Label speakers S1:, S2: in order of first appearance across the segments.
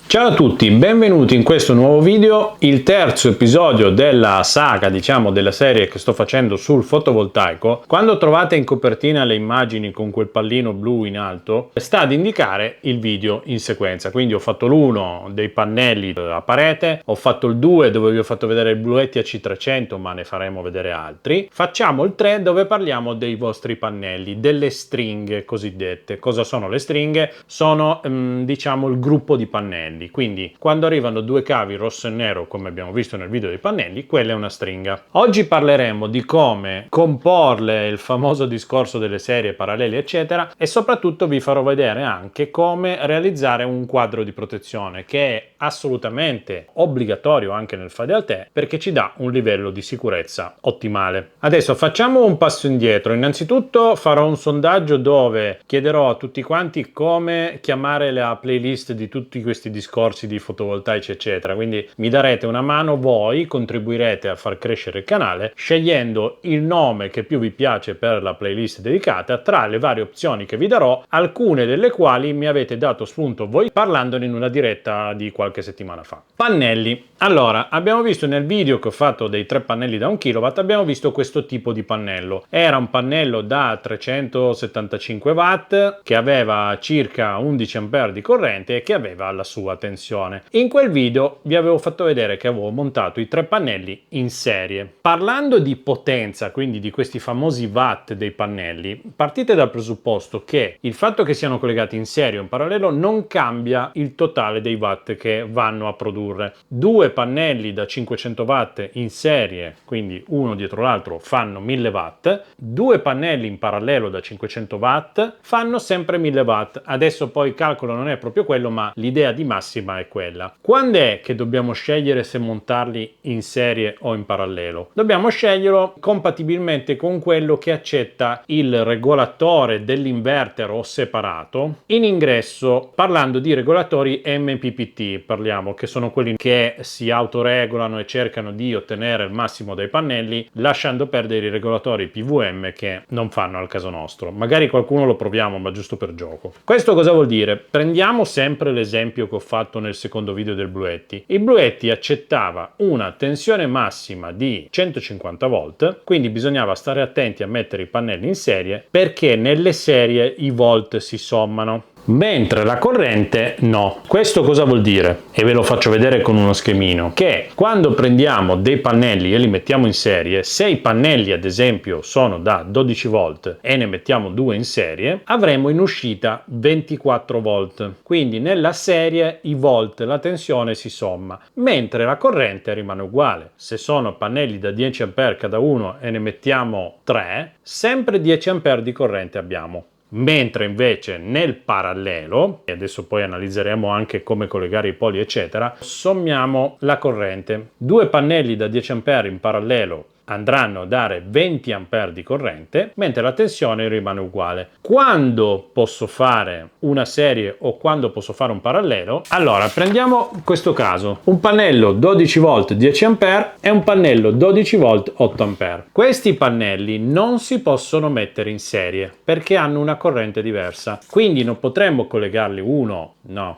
S1: Ciao a tutti, benvenuti in questo nuovo video, il terzo episodio della saga, della serie che sto facendo sul fotovoltaico. Quando trovate in copertina le immagini con quel pallino blu in alto, sta ad indicare il video in sequenza. Quindi ho fatto l'1 dei pannelli a parete, ho fatto il 2 dove vi ho fatto vedere il Bluetti AC300, ma ne faremo vedere altri. Facciamo il 3 dove parliamo dei vostri pannelli, delle stringhe cosiddette. Cosa sono le stringhe? Sono il gruppo di pannelli. Quindi quando arrivano due cavi rosso e nero, come abbiamo visto nel video dei pannelli, quella è una stringa. Oggi parleremo di come comporle, il famoso discorso delle serie parallele eccetera, e soprattutto vi farò vedere anche come realizzare un quadro di protezione che è assolutamente obbligatorio anche nel fare al te, perché ci dà un livello di sicurezza ottimale. Adesso facciamo un passo indietro. Innanzitutto farò un sondaggio dove chiederò a tutti quanti come chiamare la playlist di tutti questi discorsi di fotovoltaici eccetera, quindi mi darete una mano, voi contribuirete a far crescere il canale scegliendo il nome che più vi piace per la playlist dedicata tra le varie opzioni che vi darò, alcune delle quali mi avete dato spunto voi parlandone in una diretta di qualche settimana fa. Pannelli. Allora, abbiamo visto nel video che ho fatto dei 3 pannelli da 1 kW, abbiamo visto questo tipo di pannello. Era un pannello da 375 watt che aveva circa 11 A di corrente e che aveva la sua tensione. In quel video vi avevo fatto vedere che avevo montato i 3 pannelli in serie. Parlando di potenza, quindi di questi famosi watt dei pannelli, partite dal presupposto che il fatto che siano collegati in serie o in parallelo non cambia il totale dei watt che vanno a produrre. 2 pannelli da 500 watt in serie, quindi uno dietro l'altro, fanno 1000 watt. 2 pannelli in parallelo da 500 watt fanno sempre 1000 watt. Adesso poi il calcolo non è proprio quello, ma l'idea di massima è quella. Quando è che dobbiamo scegliere se montarli in serie o in parallelo? Dobbiamo sceglierlo compatibilmente con quello che accetta il regolatore dell'inverter o separato in ingresso. Parlando di regolatori MPPT parliamo, che sono quelli che si autoregolano e cercano di ottenere il massimo dai pannelli, lasciando perdere i regolatori PWM che non fanno al caso nostro. Magari qualcuno lo proviamo, ma giusto per gioco. Questo cosa vuol dire? Prendiamo sempre l'esempio che ho fatto nel secondo video del Bluetti. Il Bluetti accettava una tensione massima di 150 volt, quindi bisognava stare attenti a mettere i pannelli in serie perché nelle serie i volt si sommano, mentre la corrente no. Questo cosa vuol dire? E ve lo faccio vedere con uno schemino, che quando prendiamo dei pannelli e li mettiamo in serie, se i pannelli ad esempio sono da 12 volt e ne mettiamo 2 in serie, avremo in uscita 24 volt. Quindi nella serie i volt, la tensione si somma, mentre la corrente rimane uguale. Se sono pannelli da 10 A cada uno e ne mettiamo 3, sempre 10 A di corrente abbiamo. Mentre invece nel parallelo, e adesso poi analizzeremo anche come collegare i poli eccetera, sommiamo la corrente. 2 pannelli da 10 A in parallelo andranno a dare 20 A di corrente, mentre la tensione rimane uguale. Quando posso fare una serie o quando posso fare un parallelo? Allora, prendiamo questo caso, un pannello 12 volt 10 A e un pannello 12 volt 8 A. Questi pannelli non si possono mettere in serie perché hanno una corrente diversa, quindi non potremmo collegarli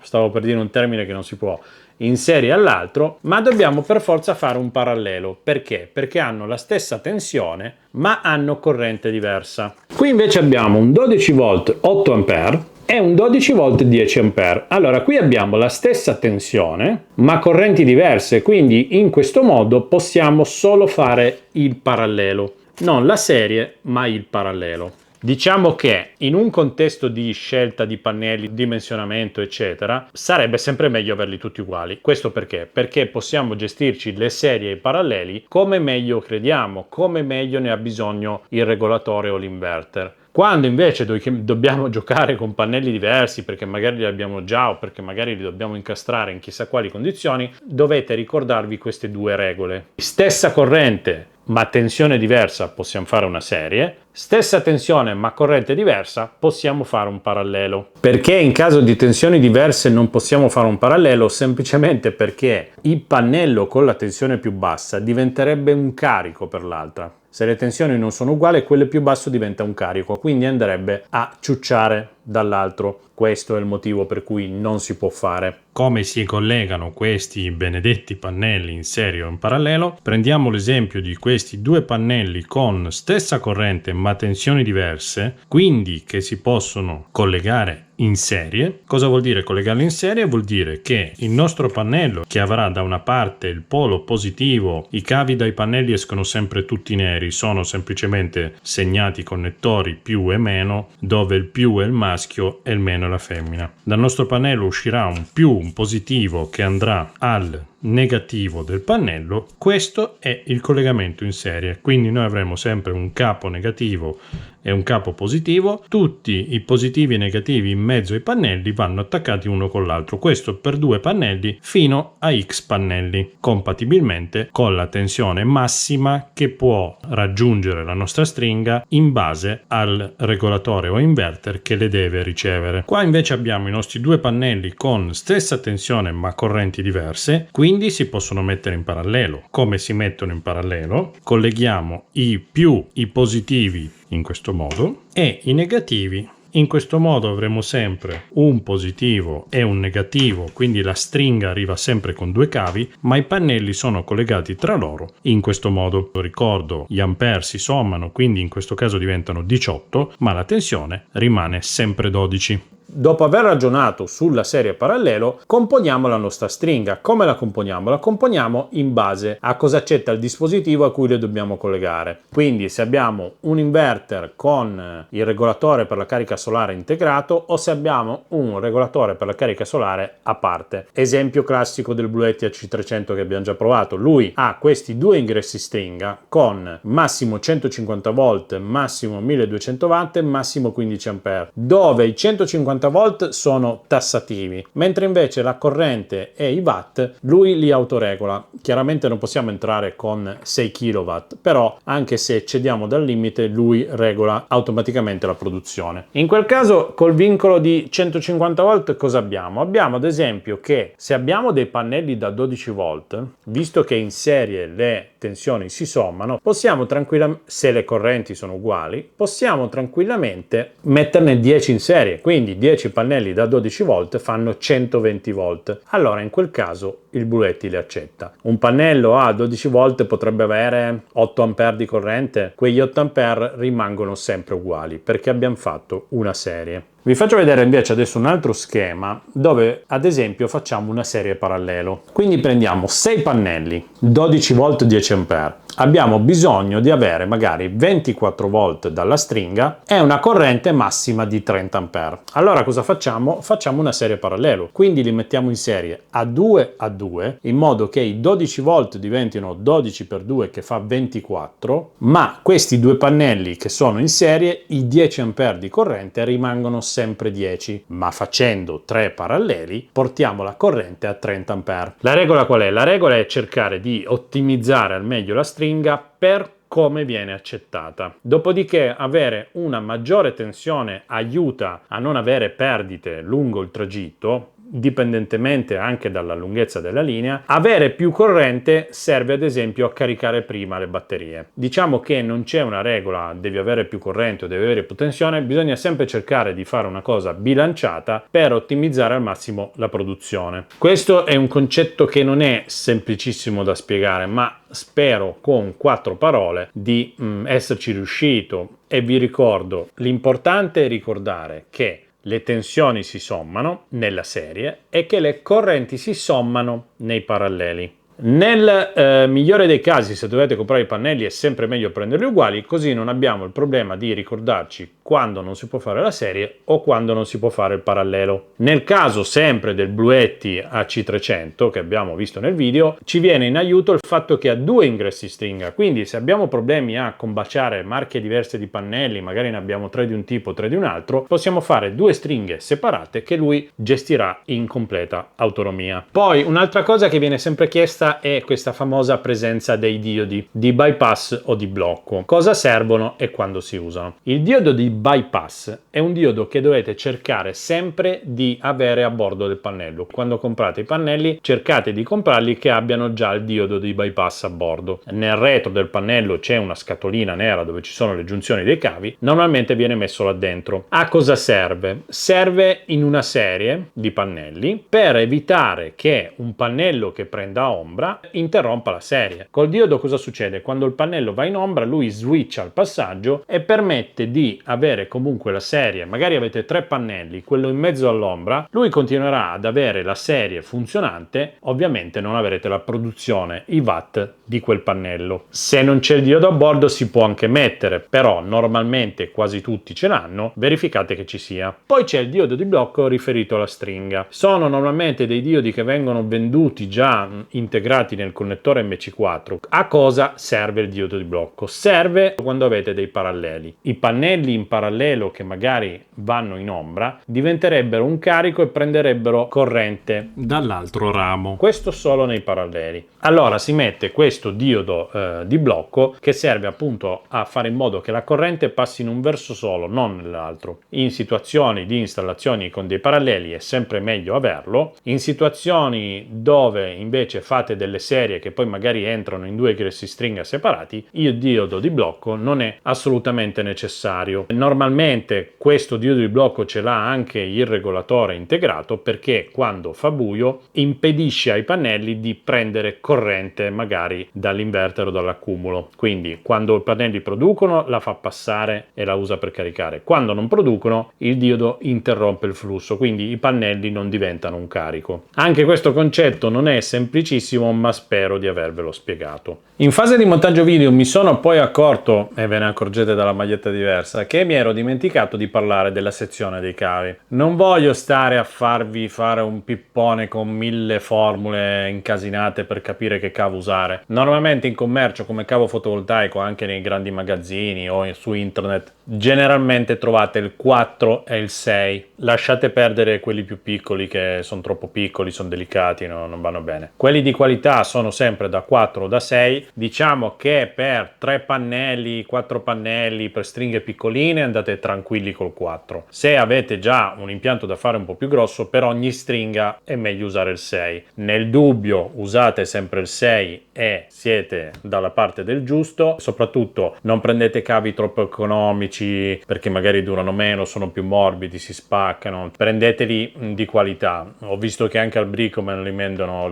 S1: stavo per dire un termine che non si può, in serie all'altro, ma dobbiamo per forza fare un parallelo. Perché? Perché hanno la stessa tensione ma hanno corrente diversa. Qui invece abbiamo un 12 volt 8 A e un 12 volt 10 A. Allora qui abbiamo la stessa tensione ma correnti diverse, quindi in questo modo possiamo solo fare il parallelo, non la serie ma il parallelo. Diciamo che in un contesto di scelta di pannelli, dimensionamento eccetera, sarebbe sempre meglio averli tutti uguali. Questo perché? Perché possiamo gestirci le serie e i paralleli come meglio crediamo, come meglio ne ha bisogno il regolatore o l'inverter. Quando invece dobbiamo giocare con pannelli diversi perché magari li abbiamo già o perché magari li dobbiamo incastrare in chissà quali condizioni, dovete ricordarvi queste 2 regole. Stessa corrente ma tensione diversa possiamo fare una serie, stessa tensione ma corrente diversa possiamo fare un parallelo. Perché in caso di tensioni diverse non possiamo fare un parallelo? Semplicemente perché il pannello con la tensione più bassa diventerebbe un carico per l'altra. Se le tensioni non sono uguali, quello più basso diventa un carico, quindi andrebbe a ciucciare dall'altro. Questo è il motivo per cui non si può fare. Come si collegano questi benedetti pannelli in serie o in parallelo? Prendiamo l'esempio di questi due pannelli con stessa corrente ma tensioni diverse, quindi che si possono collegare in serie. Cosa vuol dire collegarli in serie? Vuol dire che il nostro pannello, che avrà da una parte il polo positivo, i cavi dai pannelli escono sempre tutti neri, sono semplicemente segnati connettori più e meno, dove il più è il maschio e il meno è la femmina. Dal nostro pannello uscirà un positivo che andrà al negativo del pannello. Questo è il collegamento in serie, quindi noi avremo sempre un capo negativo e un capo positivo. Tutti i positivi e negativi in mezzo ai pannelli vanno attaccati uno con l'altro, questo per due pannelli fino a X pannelli, compatibilmente con la tensione massima che può raggiungere la nostra stringa in base al regolatore o inverter che le deve ricevere. Qua invece abbiamo i nostri due pannelli con stessa tensione ma correnti diverse, quindi si possono mettere in parallelo. Come si mettono in parallelo? Colleghiamo i positivi in questo modo e i negativi. In questo modo avremo sempre un positivo e un negativo, quindi la stringa arriva sempre con due cavi, ma i pannelli sono collegati tra loro in questo modo. Ricordo, gli ampere si sommano, quindi in questo caso diventano 18, ma la tensione rimane sempre 12. Dopo aver ragionato sulla serie parallelo, componiamo la nostra stringa. Come la componiamo? La componiamo in base a cosa accetta il dispositivo a cui le dobbiamo collegare. Quindi se abbiamo un inverter con il regolatore per la carica solare integrato o se abbiamo un regolatore per la carica solare a parte. Esempio classico del Bluetti AC300 che abbiamo già provato. Lui ha questi due ingressi stringa con massimo 150 volt, massimo 1200 watt, massimo 15 ampere, dove i 150 volt sono tassativi, mentre invece la corrente e i watt lui li autoregola. Chiaramente non possiamo entrare con 6 kW, però anche se eccediamo dal limite lui regola automaticamente la produzione. In quel caso col vincolo di 150 volt cosa abbiamo? Abbiamo ad esempio che se abbiamo dei pannelli da 12 volt, visto che in serie le tensioni si sommano, possiamo tranquillamente, se le correnti sono uguali, possiamo tranquillamente metterne 10 in serie, quindi 10 pannelli da 12 volt fanno 120 volt. Allora in quel caso il Bluetti le accetta. Un pannello a 12 volt potrebbe avere 8 ampere di corrente, quegli 8 ampere rimangono sempre uguali perché abbiamo fatto una serie. Vi faccio vedere invece adesso un altro schema dove ad esempio facciamo una serie parallelo. Quindi prendiamo 6 pannelli, 12 volt 10 ampere. Abbiamo bisogno di avere magari 24 volt dalla stringa e una corrente massima di 30 ampere. Allora cosa facciamo? Facciamo una serie parallelo, quindi li mettiamo in serie a 2 a 2 in modo che i 12 volt diventino 12 per 2 che fa 24, ma questi due pannelli che sono in serie, i 10 ampere di corrente rimangono sempre 10, ma facendo 3 paralleli portiamo la corrente a 30 ampere. La regola qual è? La regola è cercare di ottimizzare al meglio la stringa per come viene accettata. Dopodiché avere una maggiore tensione aiuta a non avere perdite lungo il tragitto, dipendentemente anche dalla lunghezza della linea. Avere più corrente serve ad esempio a caricare prima le batterie. Diciamo che non c'è una regola, devi avere più corrente o devi avere più tensione, bisogna sempre cercare di fare una cosa bilanciata per ottimizzare al massimo la produzione. Questo è un concetto che non è semplicissimo da spiegare, ma spero con 4 parole di esserci riuscito. E vi ricordo, l'importante è ricordare che le tensioni si sommano nella serie e che le correnti si sommano nei paralleli. Nel migliore dei casi, se dovete comprare i pannelli, è sempre meglio prenderli uguali, così non abbiamo il problema di ricordarci quando non si può fare la serie o quando non si può fare il parallelo. Nel caso sempre del Bluetti AC300 che abbiamo visto nel video, ci viene in aiuto il fatto che ha 2 ingressi stringa, quindi se abbiamo problemi a combaciare marche diverse di pannelli, magari ne abbiamo 3 di un tipo, 3 di un altro, possiamo fare 2 stringhe separate che lui gestirà in completa autonomia. Poi un'altra cosa che viene sempre chiesta è questa famosa presenza dei diodi di bypass o di blocco. Cosa servono e quando si usano? Il diodo di bypass è un diodo che dovete cercare sempre di avere a bordo del pannello. Quando comprate i pannelli cercate di comprarli che abbiano già il diodo di bypass a bordo. Nel retro del pannello c'è una scatolina nera dove ci sono le giunzioni dei cavi, normalmente viene messo là dentro. A cosa serve? Serve in una serie di pannelli per evitare che un pannello che prenda ombra interrompa la serie. Col diodo cosa succede? Quando il pannello va in ombra lui switcha il passaggio e permette di avere comunque la serie. Magari avete 3 pannelli, quello in mezzo all'ombra, lui continuerà ad avere la serie funzionante, ovviamente non avrete la produzione, i watt di quel pannello. Se non c'è il diodo a bordo si può anche mettere, però normalmente quasi tutti ce l'hanno, verificate che ci sia. Poi c'è il diodo di blocco riferito alla stringa. Sono normalmente dei diodi che vengono venduti già integrati nel connettore MC4. A cosa serve il diodo di blocco? Serve quando avete dei paralleli. I pannelli in parallelo che magari vanno in ombra diventerebbero un carico e prenderebbero corrente dall'altro ramo. Questo solo nei paralleli. Allora si mette questo diodo di blocco che serve appunto a fare in modo che la corrente passi in un verso solo, non nell'altro. In situazioni di installazioni con dei paralleli è sempre meglio averlo. In situazioni dove invece fate delle serie che poi magari entrano in 2 ingressi stringa separati, il diodo di blocco non è assolutamente necessario. Normalmente questo diodo di blocco ce l'ha anche il regolatore integrato perché quando fa buio impedisce ai pannelli di prendere corrente magari dall'inverter o dall'accumulo. Quindi quando i pannelli producono la fa passare e la usa per caricare. Quando non producono il diodo interrompe il flusso, quindi i pannelli non diventano un carico. Anche questo concetto non è semplicissimo, ma spero di avervelo spiegato. In fase di montaggio video mi sono poi accorto, e ve ne accorgete dalla maglietta diversa, che mi ero dimenticato di parlare della sezione dei cavi. Non voglio stare a farvi fare un pippone con 1000 formule incasinate per capire che cavo usare. Normalmente in commercio come cavo fotovoltaico, anche nei grandi magazzini o su internet, generalmente trovate il 4 e il 6. Lasciate perdere quelli più piccoli che sono troppo piccoli, sono delicati, non vanno bene. Quelli di qualità sono sempre da 4 o da 6. Diciamo che per 3 pannelli, 4 pannelli, per stringhe piccoline andate tranquilli col 4. Se avete già un impianto da fare un po' più grosso, per ogni stringa è meglio usare il 6. Nel dubbio usate sempre il 6 e siete dalla parte del giusto. Soprattutto non prendete cavi troppo economici perché magari durano meno, sono più morbidi, si spaccano. Prendeteli di qualità. Ho visto che anche al Bricoman li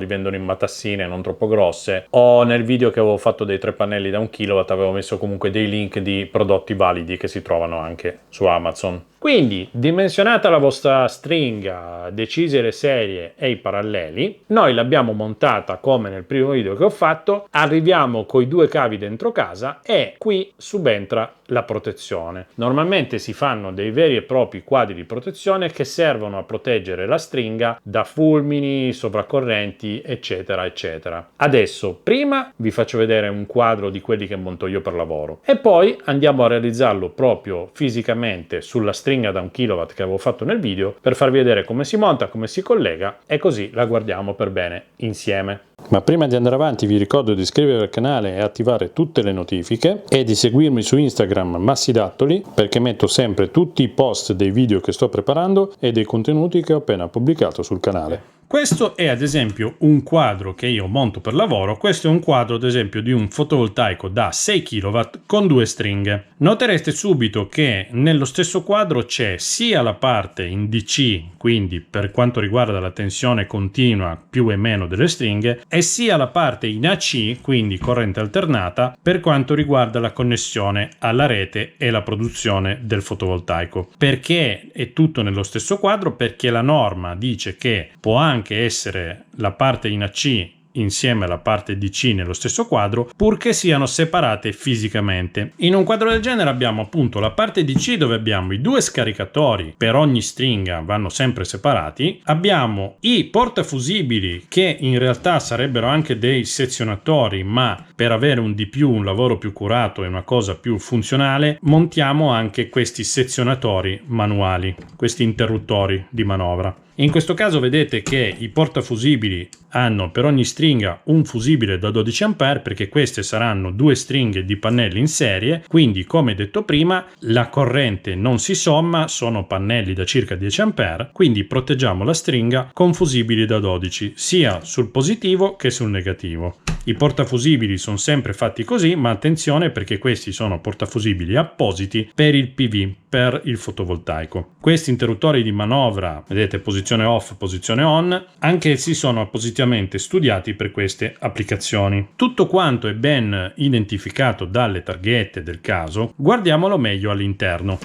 S1: vendono in matassine non troppo grosse. O nel video che avevo fatto dei 3 pannelli da 1 kW avevo messo comunque dei link di prodotti validi che si trovano anche su Amazon. Quindi dimensionata la vostra stringa, decise le serie e i paralleli, noi l'abbiamo montata come nel primo video che ho fatto, arriviamo coi 2 cavi dentro casa e qui subentra la protezione. Normalmente si fanno dei veri e propri quadri di protezione che servono a proteggere la stringa da fulmini, sovraccorrenti, eccetera eccetera. Adesso prima vi faccio vedere un quadro di quelli che monto io per lavoro e poi andiamo a realizzarlo proprio fisicamente sulla stringa da 1 kW che avevo fatto nel video per farvi vedere come si monta, come si collega e così la guardiamo per bene insieme. Ma prima di andare avanti vi ricordo di iscrivervi al canale e attivare tutte le notifiche e di seguirmi su Instagram Massidattoli perché metto sempre tutti i post dei video che sto preparando e dei contenuti che ho appena pubblicato sul canale. Questo è ad esempio un quadro che io monto per lavoro. Questo è un quadro ad esempio di un fotovoltaico da 6 kW con 2 stringhe. Noterete subito che nello stesso quadro c'è sia la parte in DC, quindi per quanto riguarda la tensione continua più e meno delle stringhe, e sia la parte in AC, quindi corrente alternata, per quanto riguarda la connessione alla rete e la produzione del fotovoltaico. Perché è tutto nello stesso quadro? Perché la norma dice che può anche essere la parte in AC insieme alla parte DC nello stesso quadro, purché siano separate fisicamente. In un quadro del genere abbiamo appunto la parte DC dove abbiamo i 2 scaricatori per ogni stringa, vanno sempre separati, abbiamo i portafusibili che in realtà sarebbero anche dei sezionatori, ma per avere un di più, un lavoro più curato e una cosa più funzionale, montiamo anche questi sezionatori manuali, questi interruttori di manovra. In questo caso vedete che i portafusibili hanno per ogni stringa un fusibile da 12 A, perché queste saranno due stringhe di pannelli in serie, quindi come detto prima la corrente non si somma, sono pannelli da circa 10 A, quindi proteggiamo la stringa con fusibili da 12 sia sul positivo che sul negativo. I portafusibili sono sempre fatti così, ma attenzione perché questi sono portafusibili appositi per il PV, per il fotovoltaico. Questi interruttori di manovra, vedete, posizione off, posizione on, anche essi sono appositamente studiati per queste applicazioni. Tutto quanto è ben identificato dalle targhette del caso, guardiamolo meglio all'interno.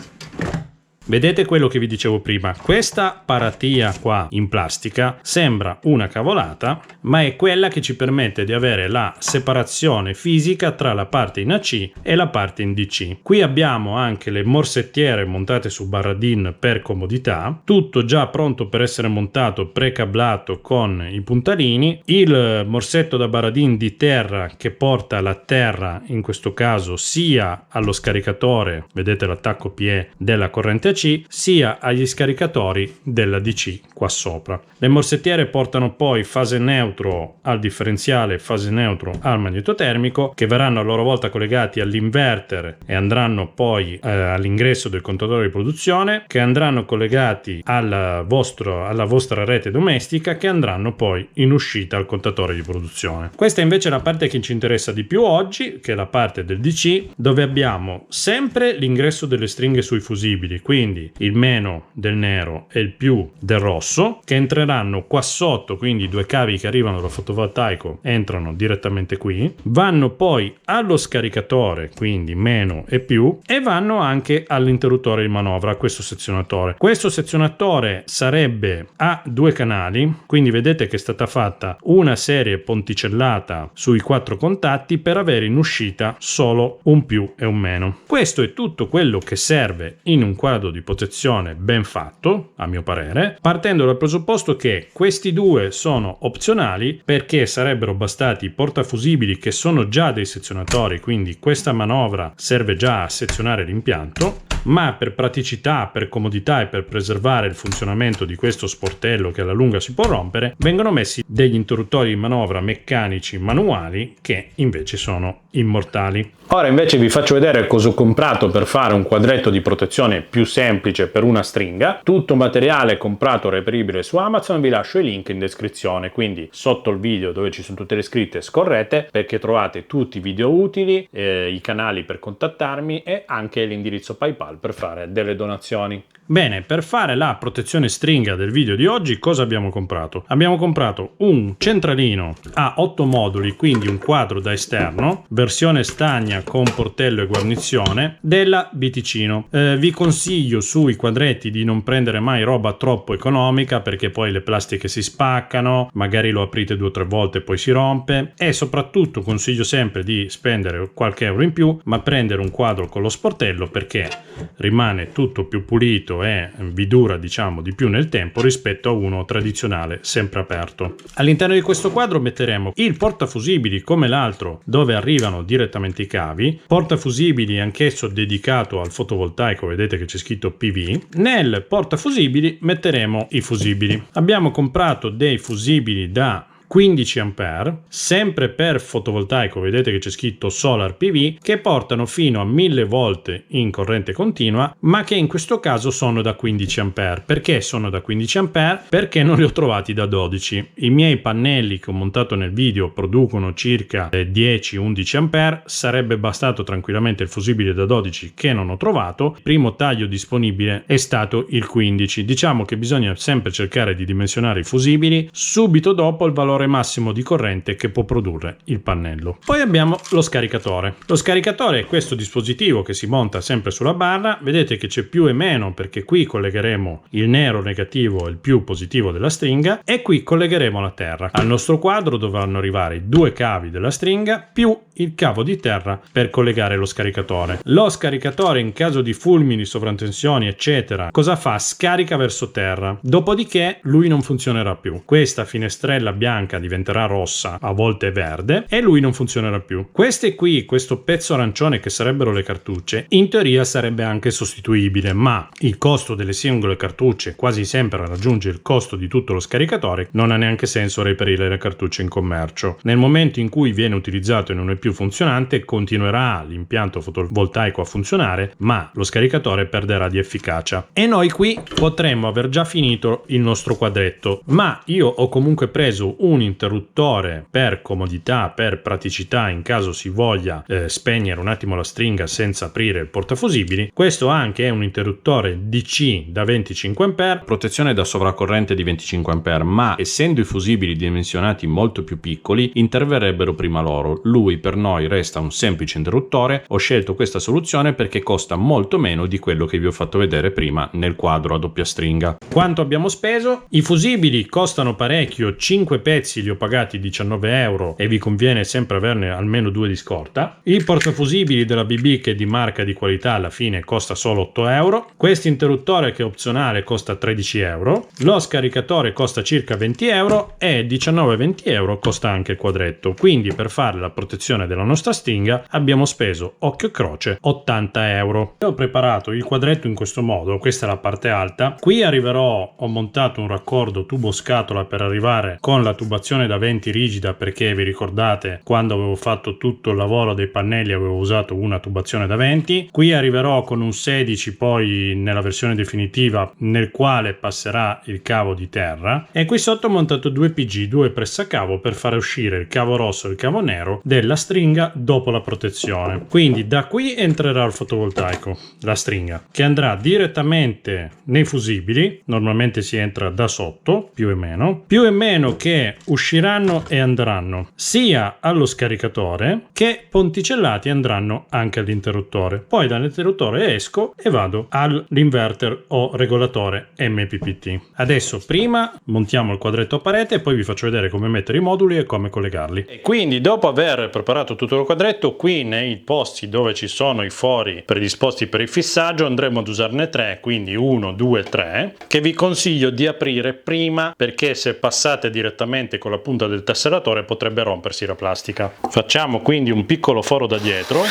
S1: Vedete quello che vi dicevo prima, questa paratia qua in plastica sembra una cavolata, ma è quella che ci permette di avere la separazione fisica tra la parte in AC e la parte in DC. Qui abbiamo anche le morsettiere montate su barra DIN per comodità, tutto già pronto per essere montato, precablato con i puntalini, il morsetto da barra DIN di terra che porta la terra in questo caso sia allo scaricatore, vedete l'attacco PE della corrente AC, sia agli scaricatori della DC qua sopra. Le morsettiere portano poi fase neutro al differenziale, fase neutro al magnetotermico, che verranno a loro volta collegati all'inverter e andranno poi all'ingresso del contatore di produzione, che andranno collegati alla vostra rete domestica, che andranno poi in uscita al contatore di produzione. Questa invece è la parte che ci interessa di più oggi, che è la parte del DC, dove abbiamo sempre l'ingresso delle stringhe sui fusibili, quindi il meno del nero e il più del rosso, che entreranno qua sotto, quindi i due cavi che arrivano dal fotovoltaico entrano direttamente qui, vanno poi allo scaricatore, quindi meno e più, e vanno anche all'interruttore di manovra, questo sezionatore. Questo sezionatore sarebbe a due canali, quindi vedete che è stata fatta una serie ponticellata sui 4 contatti per avere in uscita solo un più e un meno. Questo è tutto quello che serve in un quadro di protezione ben fatto, a mio parere, partendo dal presupposto che questi due sono opzionali, perché sarebbero bastati i portafusibili che sono già dei sezionatori, quindi questa manovra serve già a sezionare l'impianto, ma per praticità, per comodità e per preservare il funzionamento di questo sportello che alla lunga si può rompere, vengono messi degli interruttori di manovra meccanici manuali che invece sono immortali. Ora invece vi faccio vedere cosa ho comprato per fare un quadretto di protezione più semplice per una stringa. Tutto materiale comprato reperibile su Amazon, vi lascio i link in descrizione, quindi sotto il video dove ci sono tutte le scritte scorrete, perché trovate tutti i video utili, i canali per contattarmi e anche l'indirizzo PayPal per fare delle donazioni. Bene, per fare la protezione stringa del video di oggi cosa abbiamo comprato? Abbiamo comprato un centralino a 8 moduli, quindi un quadro da esterno, versione stagna con portello e guarnizione della Biticino. Vi consiglio sui quadretti di non prendere mai roba troppo economica, perché poi le plastiche si spaccano, magari lo aprite 2 o 3 volte e poi si rompe, e soprattutto consiglio sempre di spendere qualche euro in più, ma prendere un quadro con lo sportello, perché rimane tutto più pulito e vi dura diciamo di più nel tempo rispetto a uno tradizionale sempre aperto. All'interno di questo quadro metteremo il portafusibili come l'altro, dove arrivano direttamente i cavi, portafusibili anch'esso dedicato al fotovoltaico, vedete che c'è scritto PV. Nel portafusibili metteremo i fusibili. Abbiamo comprato dei fusibili da 15 A, sempre per fotovoltaico, vedete che c'è scritto Solar PV, che portano fino a 1000 volt in corrente continua, ma che in questo caso sono da 15 A. Perché sono da 15 A? Perché non li ho trovati da 12. I miei pannelli che ho montato nel video producono circa 10-11 A, sarebbe bastato tranquillamente il fusibile da 12 che non ho trovato. Il primo taglio disponibile è stato il 15. Diciamo che bisogna sempre cercare di dimensionare i fusibili subito dopo il valore massimo di corrente che può produrre il pannello. Poi abbiamo lo scaricatore. Lo scaricatore è questo dispositivo che si monta sempre sulla barra, vedete che c'è più e meno perché qui collegheremo il nero negativo e il più positivo della stringa, e qui collegheremo la terra. Al nostro quadro dovranno arrivare i 2 cavi della stringa più il cavo di terra per collegare lo scaricatore. Lo scaricatore in caso di fulmini, sovratensioni eccetera, cosa fa? Scarica verso terra, dopodiché lui non funzionerà più. Questa finestrella bianca bianca diventerà rossa, a volte verde, e lui non funzionerà più. Queste qui, questo pezzo arancione che sarebbero le cartucce, in teoria sarebbe anche sostituibile, ma il costo delle singole cartucce quasi sempre raggiunge il costo di tutto lo scaricatore, non ha neanche senso reperire le cartucce in commercio. Nel momento in cui viene utilizzato e non è più funzionante, continuerà l'impianto fotovoltaico a funzionare, ma lo scaricatore perderà di efficacia. E noi qui potremmo aver già finito il nostro quadretto, ma io ho comunque preso un interruttore per comodità, per praticità in caso si voglia spegnere un attimo la stringa senza aprire il portafusibili. Questo anche è un interruttore DC da 25 A, protezione da sovraccorrente di 25 A, ma essendo i fusibili dimensionati molto più piccoli interverrebbero prima loro. Lui per noi resta un semplice interruttore. Ho scelto questa soluzione perché costa molto meno di quello che vi ho fatto vedere prima nel quadro a doppia stringa. Quanto abbiamo speso? I fusibili costano parecchio, 5 pezzi li ho pagati 19 euro e vi conviene sempre averne almeno 2 di scorta. Il portafusibili della BB, che è di marca di qualità, alla fine costa solo 8 euro. Questo interruttore, che è opzionale, costa 13 euro. Lo scaricatore costa circa 20 euro e 19-20 euro costa anche il quadretto. Quindi per fare la protezione della nostra stringa abbiamo speso, occhio e croce, 80 euro. Io ho preparato il quadretto in questo modo. Questa è la parte alta. Qui arriverò, ho montato un raccordo tubo scatola per arrivare con la tubazione da venti rigida, perché vi ricordate quando avevo fatto tutto il lavoro dei pannelli avevo usato una tubazione da venti. Qui arriverò con un 16 poi nella versione definitiva, nel quale passerà il cavo di terra, e qui sotto ho montato due PG, due pressacavo, per fare uscire il cavo rosso e il cavo nero della stringa dopo la protezione. Quindi da qui entrerà il fotovoltaico, la stringa, che andrà direttamente nei fusibili. Normalmente si entra da sotto, più e meno, che usciranno e andranno sia allo scaricatore che ponticellati andranno anche all'interruttore. Poi dall'interruttore esco e vado all'inverter o regolatore MPPT. Adesso prima montiamo il quadretto a parete e poi vi faccio vedere come mettere i moduli e come collegarli. E quindi dopo aver preparato tutto il quadretto, qui nei posti dove ci sono i fori predisposti per il fissaggio andremo ad usarne 3, quindi 1, 2, 3, che vi consiglio di aprire prima, perché se passate direttamente con la punta del tassellatore potrebbe rompersi la plastica. Facciamo quindi un piccolo foro da dietro,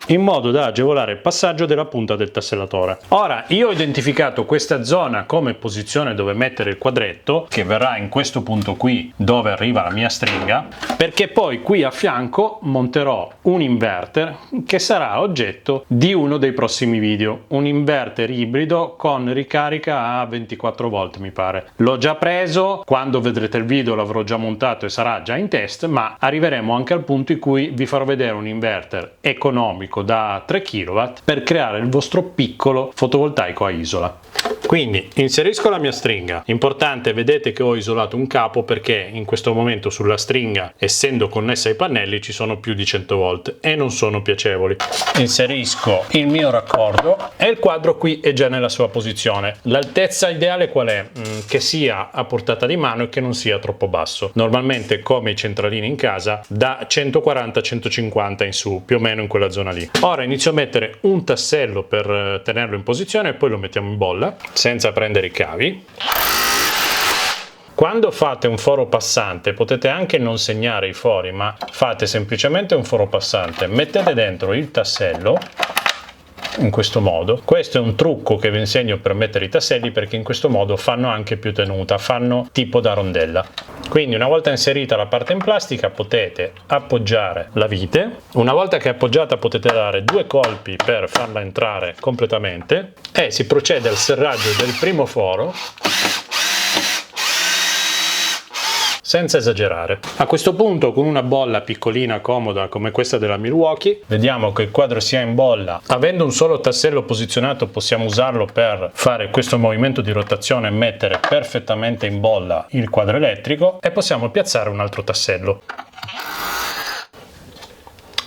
S1: in modo da agevolare il passaggio della punta del tassellatore. Ora, io ho identificato questa zona come posizione dove mettere il quadretto, che verrà in questo punto qui dove arriva la mia stringa, perché poi qui a fianco monterò un inverter che sarà oggetto di uno dei prossimi video, un inverter ibrido con ricarica a 24 volt mi pare. L'ho già preso, quando vedrete il video l'avrò già montato e sarà già in test, ma arriveremo anche al punto in cui vi farò vedere un inverter economico da 3 kW per creare il vostro piccolo fotovoltaico a isola. Quindi inserisco la mia stringa. Importante, vedete che ho isolato un capo perché in questo momento sulla stringa, essendo connessa ai pannelli, ci sono più di 100 volt e non sono piacevoli. Inserisco il mio raccordo e il quadro qui è già nella sua posizione. L'altezza ideale qual è? Che sia a portata di mano e che non sia troppo basso. Normalmente, come i centralini in casa, da 140-150 in su, più o meno in quella zona lì. Ora inizio a mettere un tassello per tenerlo in posizione e poi lo mettiamo in bolla senza prendere i cavi. Quando fate un foro passante potete anche non segnare i fori, ma fate semplicemente un foro passante, mettete dentro il tassello in questo modo. Questo è un trucco che vi insegno per mettere i tasselli, perché in questo modo fanno anche più tenuta, fanno tipo da rondella. Quindi una volta inserita la parte in plastica potete appoggiare la vite. Una volta che è appoggiata potete dare 2 colpi per farla entrare completamente e si procede al serraggio del primo foro senza esagerare. A questo punto, con una bolla piccolina comoda come questa della Milwaukee, vediamo che il quadro sia in bolla. Avendo un solo tassello posizionato possiamo usarlo per fare questo movimento di rotazione e mettere perfettamente in bolla il quadro elettrico, e possiamo piazzare un altro tassello.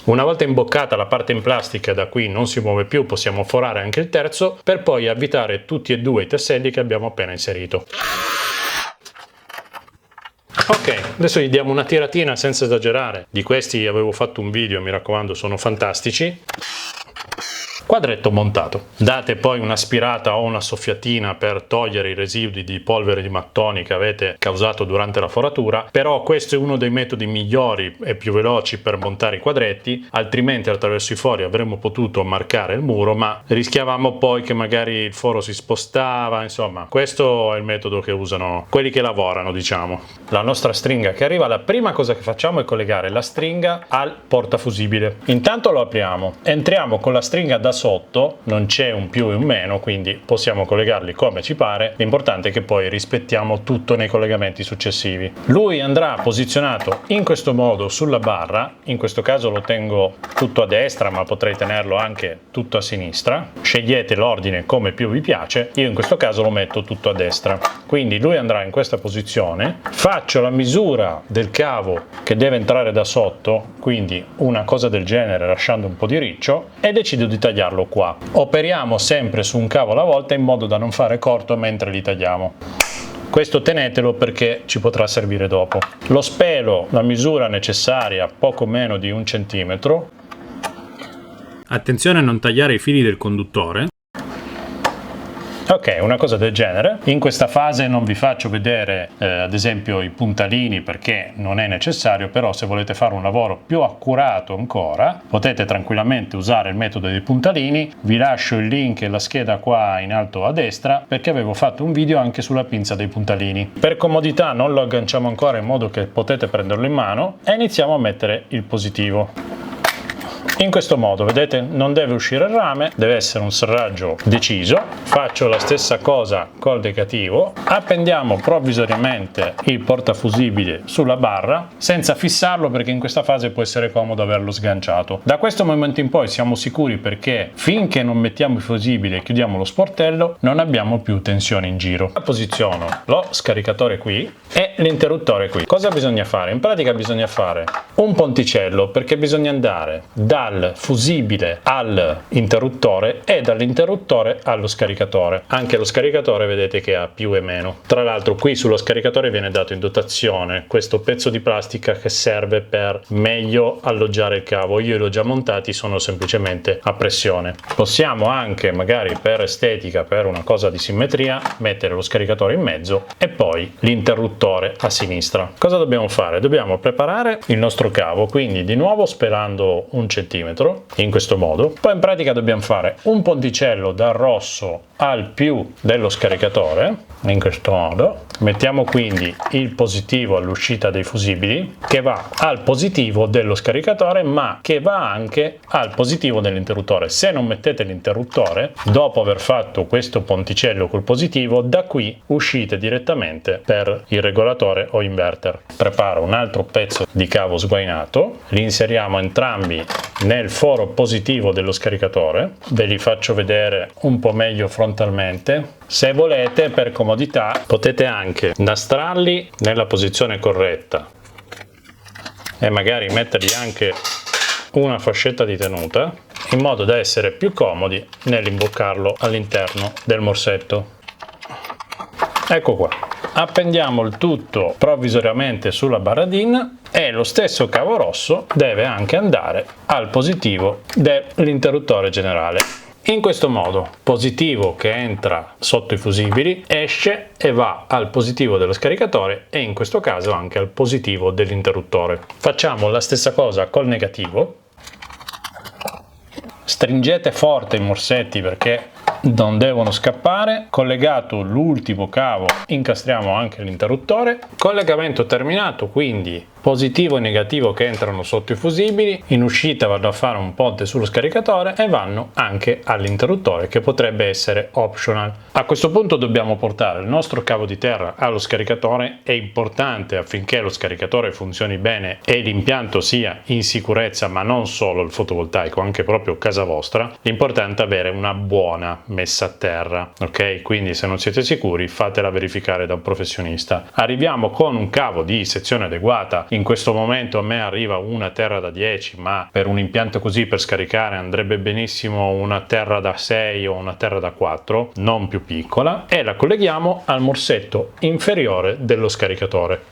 S1: Una volta imboccata la parte in plastica, da qui non si muove più, possiamo forare anche il terzo per poi avvitare tutti e due i tasselli che abbiamo appena inserito. Ok, adesso gli diamo una tiratina senza esagerare. Di questi avevo fatto un video, mi raccomando, sono fantastici. Quadretto montato. Date poi un'aspirata o una soffiatina per togliere i residui di polvere di mattoni che avete causato durante la foratura, però questo è uno dei metodi migliori e più veloci per montare i quadretti, altrimenti attraverso i fori avremmo potuto marcare il muro, ma rischiavamo poi che magari il foro si spostava, insomma, questo è il metodo che usano quelli che lavorano, diciamo. La nostra stringa che arriva, la prima cosa che facciamo è collegare la stringa al portafusibile. Intanto lo apriamo, entriamo con la stringa da sotto, non c'è un più e un meno, quindi possiamo collegarli come ci pare, l'importante è che poi rispettiamo tutto nei collegamenti successivi. Lui andrà posizionato in questo modo sulla barra, in questo caso lo tengo tutto a destra, ma potrei tenerlo anche tutto a sinistra, scegliete l'ordine come più vi piace, io in questo caso lo metto tutto a destra, quindi lui andrà in questa posizione, faccio la misura del cavo che deve entrare da sotto, quindi una cosa del genere lasciando un po' di riccio, e decido di tagliarlo qua. Operiamo sempre su un cavo alla volta in modo da non fare corto mentre li tagliamo. Questo tenetelo perché ci potrà servire dopo. Lo spelo, la misura necessaria, poco meno di 1 centimetro. Attenzione a non tagliare i fili del conduttore. Ok, una cosa del genere. In questa fase non vi faccio vedere ad esempio i puntalini perché non è necessario, però se volete fare un lavoro più accurato ancora potete tranquillamente usare il metodo dei puntalini. Vi lascio il link e la scheda qua in alto a destra perché avevo fatto un video anche sulla pinza dei puntalini. Per comodità non lo agganciamo ancora in modo che potete prenderlo in mano e iniziamo a mettere il positivo. In questo modo, vedete, non deve uscire il rame, deve essere un serraggio deciso. Faccio la stessa cosa col negativo, appendiamo provvisoriamente il portafusibile sulla barra senza fissarlo perché in questa fase può essere comodo averlo sganciato. Da questo momento in poi siamo sicuri perché finché non mettiamo il fusibile e chiudiamo lo sportello non abbiamo più tensione in giro. Posiziono lo scaricatore qui e l'interruttore qui. Cosa bisogna fare? In pratica bisogna fare un ponticello perché bisogna andare dal fusibile all'interruttore e dall'interruttore allo scaricatore. Anche lo scaricatore vedete che ha più e meno. Tra l'altro qui sullo scaricatore viene dato in dotazione questo pezzo di plastica che serve per meglio alloggiare il cavo. Io li ho già montati, sono semplicemente a pressione. Possiamo anche magari per estetica, per una cosa di simmetria, mettere lo scaricatore in mezzo e poi l'interruttore a sinistra. Cosa dobbiamo fare? Dobbiamo preparare il nostro cavo, quindi di nuovo spelando 1 centimetro in questo modo. Poi in pratica dobbiamo fare un ponticello dal rosso al più dello scaricatore in questo modo. Mettiamo quindi il positivo all'uscita dei fusibili che va al positivo dello scaricatore ma che va anche al positivo dell'interruttore. Se non mettete l'interruttore dopo aver fatto questo ponticello col positivo, da qui uscite direttamente per il regolatore o inverter. Preparo un altro pezzo di cavo sguainato, li inseriamo entrambi nel foro positivo dello scaricatore, ve li faccio vedere un po' meglio frontalmente. Se volete, per comodità, potete anche nastrarli nella posizione corretta e magari mettergli anche una fascetta di tenuta in modo da essere più comodi nell'imboccarlo all'interno del morsetto. Ecco qua. Appendiamo il tutto provvisoriamente sulla barra DIN e lo stesso cavo rosso deve anche andare al positivo dell'interruttore generale. In questo modo, positivo che entra sotto i fusibili esce e va al positivo dello scaricatore e in questo caso anche al positivo dell'interruttore. Facciamo la stessa cosa col negativo. Stringete forte i morsetti perché non devono scappare. Collegato l'ultimo cavo, incastriamo anche l'interruttore. Collegamento terminato, quindi positivo e negativo che entrano sotto i fusibili, in uscita vanno a fare un ponte sullo scaricatore e vanno anche all'interruttore che potrebbe essere optional. A questo punto dobbiamo portare il nostro cavo di terra allo scaricatore. È importante affinché lo scaricatore funzioni bene e l'impianto sia in sicurezza, ma non solo il fotovoltaico, anche proprio casa vostra, l'importante è avere una buona messa a terra, ok? Quindi se non siete sicuri fatela verificare da un professionista. Arriviamo con un cavo di sezione adeguata. In questo momento a me arriva una terra da 10, ma per un impianto così per scaricare andrebbe benissimo una terra da 6 o una terra da 4, non più piccola, e la colleghiamo al morsetto inferiore dello scaricatore.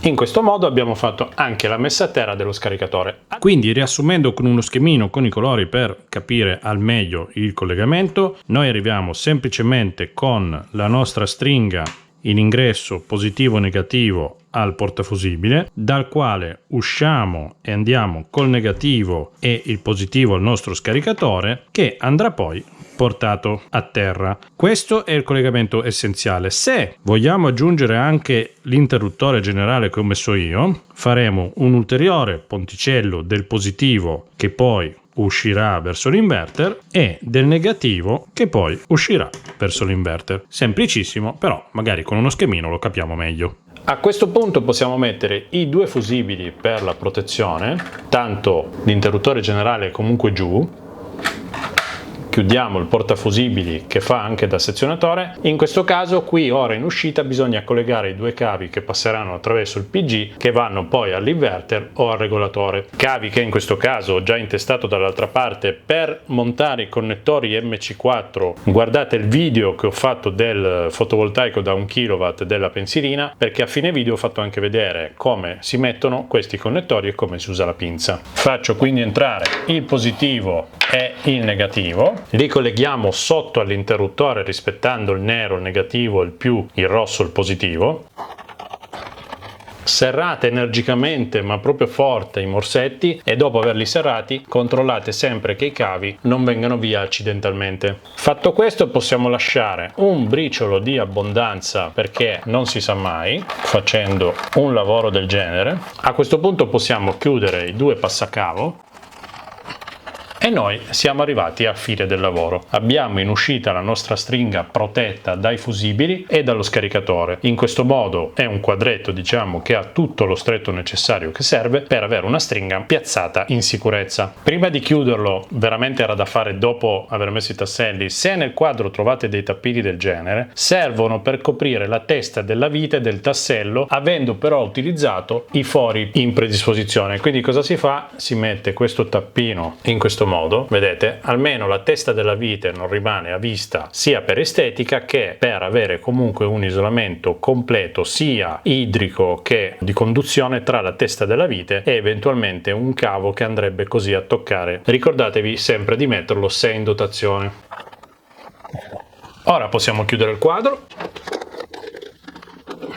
S1: In questo modo abbiamo fatto anche la messa a terra dello scaricatore. Quindi, riassumendo con uno schemino con i colori per capire al meglio il collegamento, noi arriviamo semplicemente con la nostra stringa in ingresso positivo negativo al portafusibile, dal quale usciamo e andiamo col negativo e il positivo al nostro scaricatore, che andrà poi portato a terra. Questo è il collegamento essenziale. Se vogliamo aggiungere anche l'interruttore generale che ho messo io, faremo un ulteriore ponticello del positivo che poi uscirà verso l'inverter e del negativo che poi uscirà verso l'inverter. Semplicissimo, però magari con uno schemino lo capiamo meglio. A questo punto possiamo mettere i due fusibili per la protezione, tanto l'interruttore generale è comunque giù. Chiudiamo il portafusibili che fa anche da sezionatore. In questo caso qui ora in uscita bisogna collegare i due cavi che passeranno attraverso il PG che vanno poi all'inverter o al regolatore. Cavi che in questo caso ho già intestato dall'altra parte per montare i connettori MC4. Guardate il video che ho fatto del fotovoltaico da 1 kW della pensilina, perché a fine video ho fatto anche vedere come si mettono questi connettori e come si usa la pinza. Faccio quindi entrare il positivo e il negativo, li colleghiamo sotto all'interruttore rispettando il nero il negativo, il più, il rosso il positivo. Serrate energicamente ma proprio forte i morsetti e dopo averli serrati controllate sempre che i cavi non vengano via accidentalmente. Fatto questo possiamo lasciare un briciolo di abbondanza perché non si sa mai facendo un lavoro del genere. A questo punto possiamo chiudere i due passacavo e noi siamo arrivati a fine del lavoro. Abbiamo in uscita la nostra stringa protetta dai fusibili e dallo scaricatore. In questo modo è un quadretto, diciamo, che ha tutto lo stretto necessario che serve per avere una stringa piazzata in sicurezza. Prima di chiuderlo, veramente era da fare dopo aver messo i tasselli. Se nel quadro trovate dei tappini del genere, servono per coprire la testa della vite del tassello, avendo però utilizzato i fori in predisposizione. Quindi cosa si fa? Si mette questo tappino in questo modo, vedete, almeno la testa della vite non rimane a vista sia per estetica che per avere comunque un isolamento completo sia idrico che di conduzione tra la testa della vite e eventualmente un cavo che andrebbe così a toccare. Ricordatevi sempre di metterlo se in dotazione. Ora possiamo chiudere il quadro.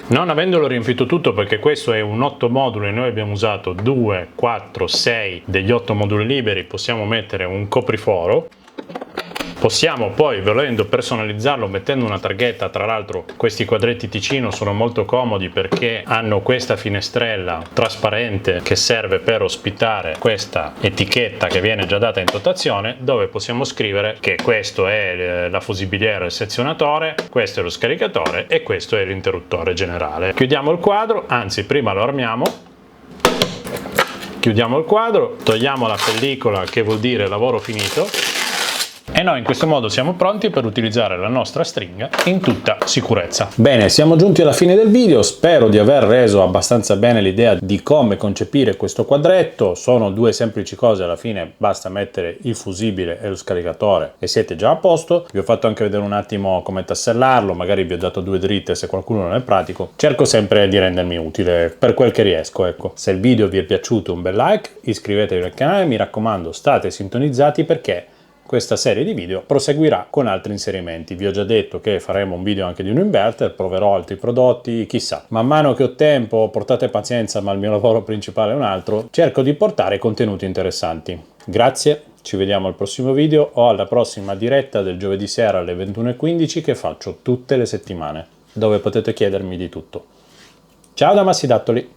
S1: Non avendolo riempito tutto, perché questo è un 8 modulo e noi abbiamo usato 2, 4, 6 degli 8 moduli liberi, possiamo mettere un copriforo. Possiamo poi, volendo, personalizzarlo mettendo una targhetta. Tra l'altro questi quadretti Ticino sono molto comodi perché hanno questa finestrella trasparente che serve per ospitare questa etichetta che viene già data in dotazione, dove possiamo scrivere che questo è la fusibiliera e il sezionatore, questo è lo scaricatore e questo è l'interruttore generale. Chiudiamo il quadro, anzi prima lo armiamo. Chiudiamo il quadro, togliamo la pellicola che vuol dire lavoro finito. E noi in questo modo siamo pronti per utilizzare la nostra stringa in tutta sicurezza. Bene, siamo giunti alla fine del video, spero di aver reso abbastanza bene l'idea di come concepire questo quadretto. Sono due semplici cose, alla fine basta mettere il fusibile e lo scaricatore e siete già a posto. Vi ho fatto anche vedere un attimo come tassellarlo, magari vi ho dato due dritte se qualcuno non è pratico. Cerco sempre di rendermi utile per quel che riesco, ecco. Se il video vi è piaciuto, un bel like, iscrivetevi al canale, mi raccomando state sintonizzati perché questa serie di video proseguirà con altri inserimenti. Vi ho già detto che faremo un video anche di un inverter, proverò altri prodotti, chissà. Man mano che ho tempo, portate pazienza, ma il mio lavoro principale è un altro, cerco di portare contenuti interessanti. Grazie, ci vediamo al prossimo video o alla prossima diretta del giovedì sera alle 21:15 che faccio tutte le settimane, dove potete chiedermi di tutto. Ciao da Massi Dattoli!